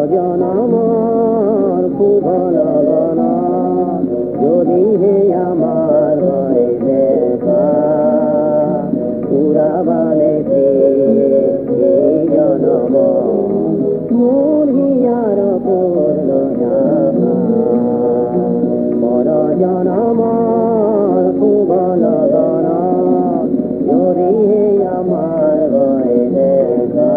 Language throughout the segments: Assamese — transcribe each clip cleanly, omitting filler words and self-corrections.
জনমর খুব লগন যদি হে আমার হয় দেখা পুরাবানে জনম মোর হিয়ার পূর্ণ পর জনমর খুব লগন যদি হে আমার হয় দেখা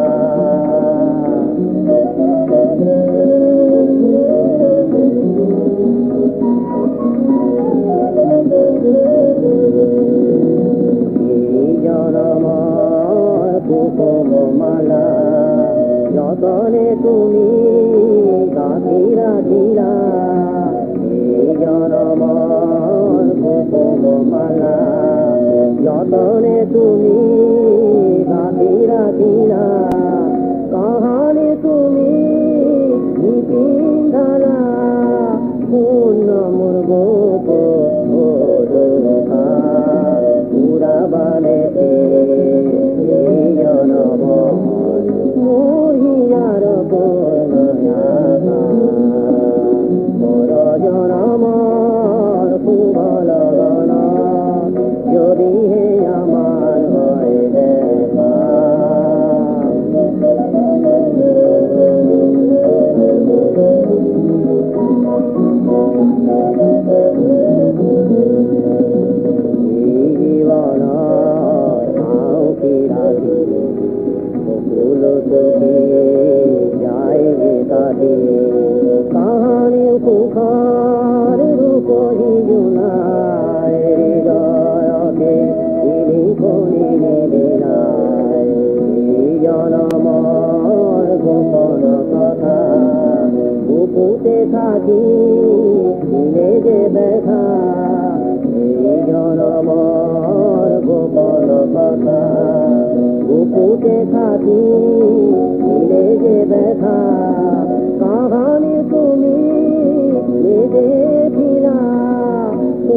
মালা যতনে তুমি গাঁথি রাখিলা এই জনমর কুকুম মালা যতনে তুমি গাঁথি রাখিলা কাহানে তুমি নিপিন্ধালা পূর্ণ মোর গোপ পুরাবানে মোহিয়ার মোর জনমর খুব লগন যদি হে আমার হয় দেখা জীবন ফুল চোখে যায় যে কাটে কাহানি সুখার রূপহি জুনায় হৃদয়কে তিনি করিলে দিনায় জনমর গোপন কথা বুকুতে থাকি দিলে যে দেখা এই জনমর গোপন কথা বুকুতে থাকি দিলে যে ব্যথা কাহানি তুমি দেখিলা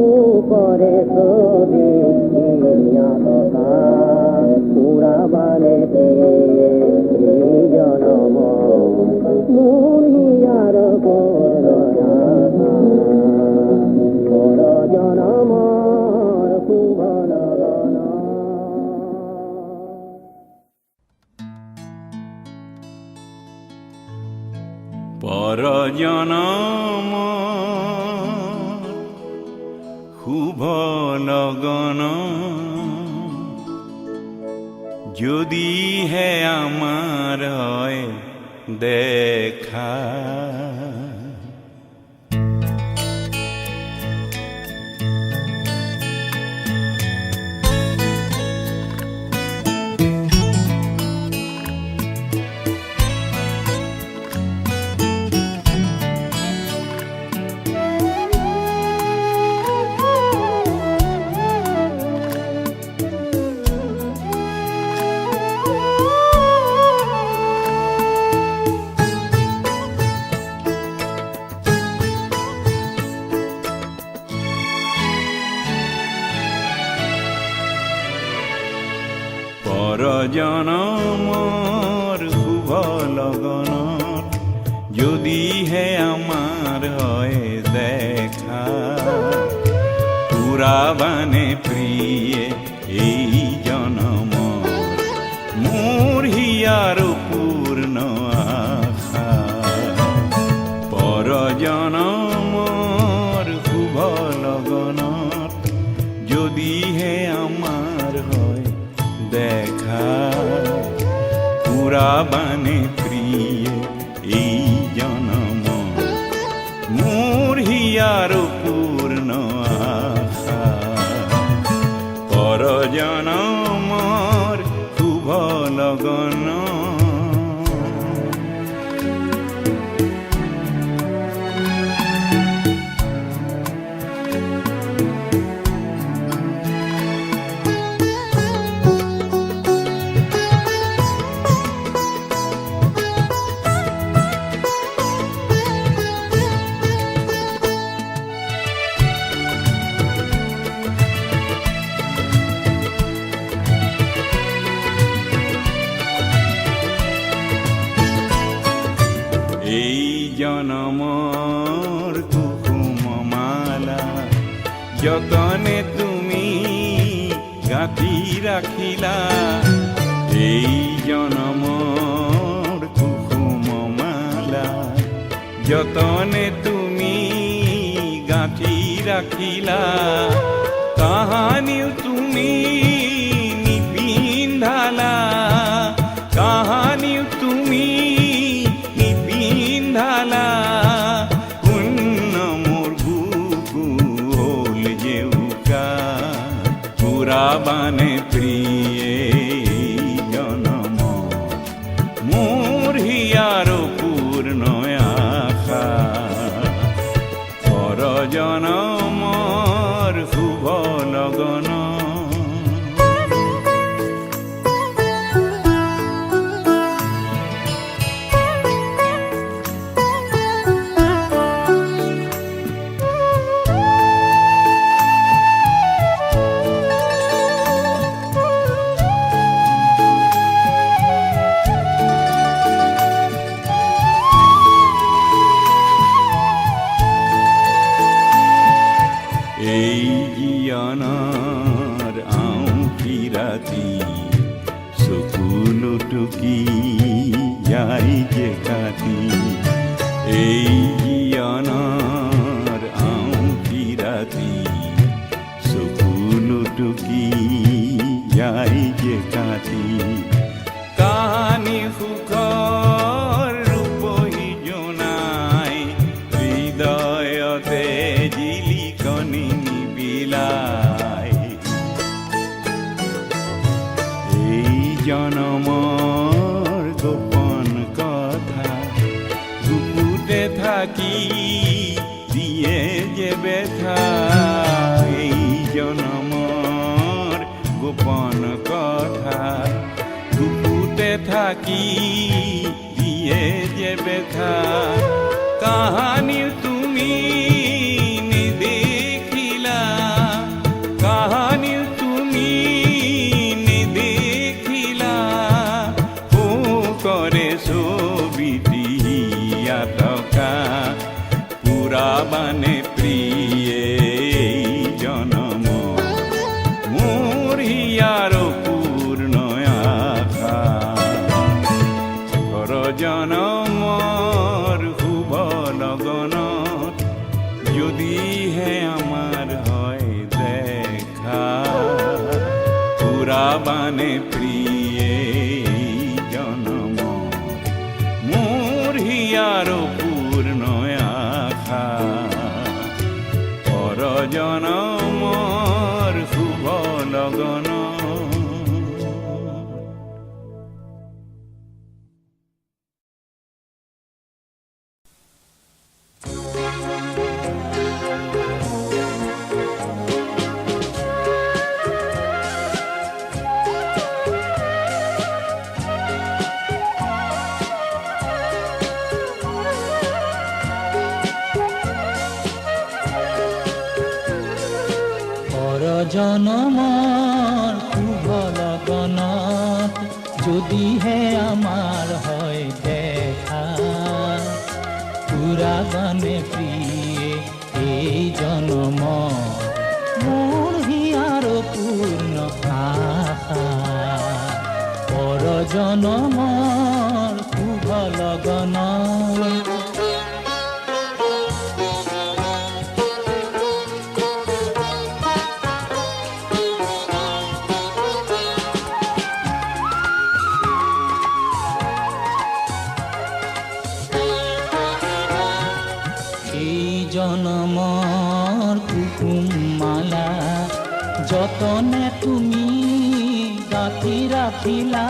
উপরে ছবি কথা পুরাবানে জনম মুহিয়ার পর জনমর খুব লগন পর জনম শুভ লগন যদি হে আমার হয় দেখা পর জনমর শুভ লগন যদি হে আমার হয় দেখা পুরাবানে প্রিয়ে এই জনম মোর হিয়ার পূর্ণ আশা পর জনমর শুভ লগন যদি হে আমার হয় দেখা পুরাবানে প্রিয়ে এই জনম মোর হিয়ার পূর্ণ আশা পর জনমর শুভ লগন যতনে তুমি গাঁঠি ৰাখিলা এই জনমৰ কুসুম মালা যতনে তুমি গাঁঠি ৰাখিলা কাহানিও তুমি নিপিন্ধালা কাহানিও তুমি নিপিন্ধালা পুণ্য মোৰ বুকু হ'ল জেউকা পুৰাবানে প্ৰিয়ে জনম মোৰ হিয়াৰ পূৰ্ণ আশা পৰ জনমৰ শুভ লগন এই জীয়নৰ আউঠি ৰাতি চকুলো টুকি যায় যে কাটি এই জীয়নৰ আউঠি ৰাতি চকুলো টুকি যায় যে কাটি কাহানি সুখৰ ৰূপহী জোনাই হৃদয়তে জিলিকনি নিবিলাই এই জনমৰ গোপন কথা বুকুতে থাকি দিয়ে যে ব্যথা এই জনমৰ গোপন কথা বুকুতে থাকি দিয়ে যে ব্যথা কাহানি তুমি নেদেখিলা কাহানি তুমি নেদেখিলা ও করে ছবিটি আটকা পুৰাবানে প্ৰিয়ে জনম মোৰ হিয়াৰ পূৰ্ণ আশা পৰ জনমৰ শুভ লগনত যদিহে আমাৰ হয় দেখা পুৰাবানে প্ৰিয়ে জনম মোৰ হিয়াৰ পূৰ্ণ আশা পৰ জনমৰ শুভ লগন জনমৰ শুভ লগনত যদিহে আমাৰ হয় দেখা পুৰাবানে প্ৰিয়ে এই জনম মোৰ হিয়াৰ পূৰ্ণ আশা পৰ জনমৰ শুভ লগনত জনমৰ কুকুম মালা যতনে তুমি গাঁঠি ৰাখিলা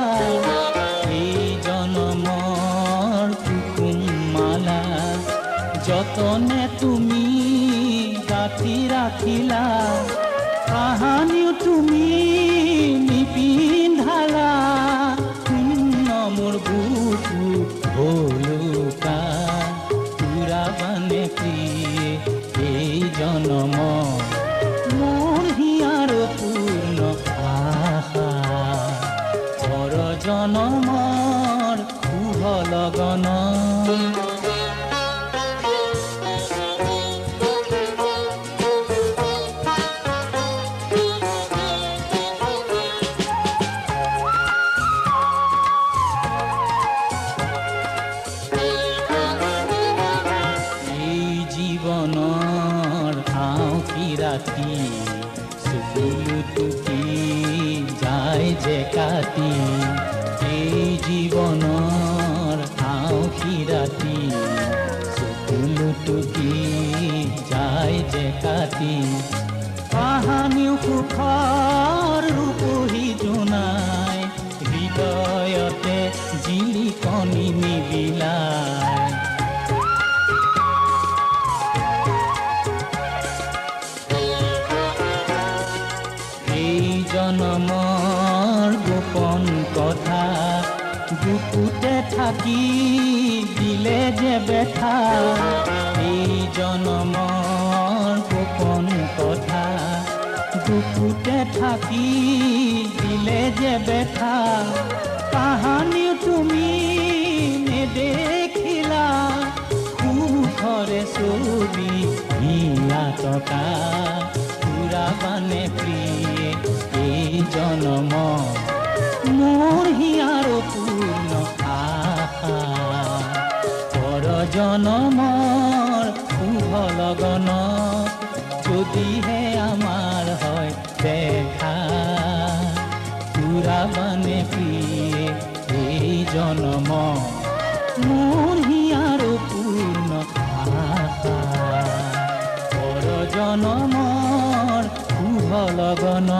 এই জনমৰ কুকুম মালা যতনে তুমি গাঁঠি ৰাখিলা কাহানিও তুমি নিপিন্ধালা পুণ্য মোৰ বুকু ভলুকা পুৰাবানে প্ৰিয়ে এই জনম মোৰ হিয়াৰ পূৰ্ণ আশা পৰ জনমৰ শুভ লগন ৰাতি চকুলো টুকি যায় যে কাটি এই জীৱনৰ আঁউসী ৰাতি চকুলো টুকি যায় যে কাটি কাহানিও সুখৰ ৰূপহী জোনাই হৃদয়তে জিলিকনি নিবিলায় এই জনমৰ গোপন কথা বুকুতে থাকি দিলে যে ব্যথা এই জনমৰ গোপন কথা বুকুতে থাকি দিলে যে ব্যথা কাহানিও তুমি নেদেখিলা সুখৰে ছবি হিয়া টকা পুৰাবানে প্ৰিয়ে এই জনম মোৰ হিয়াৰ পূৰ্ণ আশা পৰ জনমৰ শুভ লগন যদিহে আমাৰ হয় দেখা পুৰাবানে প্ৰিয়ে এই জনম মোৰ হিয়াৰ পূৰ্ণ আশা পৰ জনমৰ শুভ লগন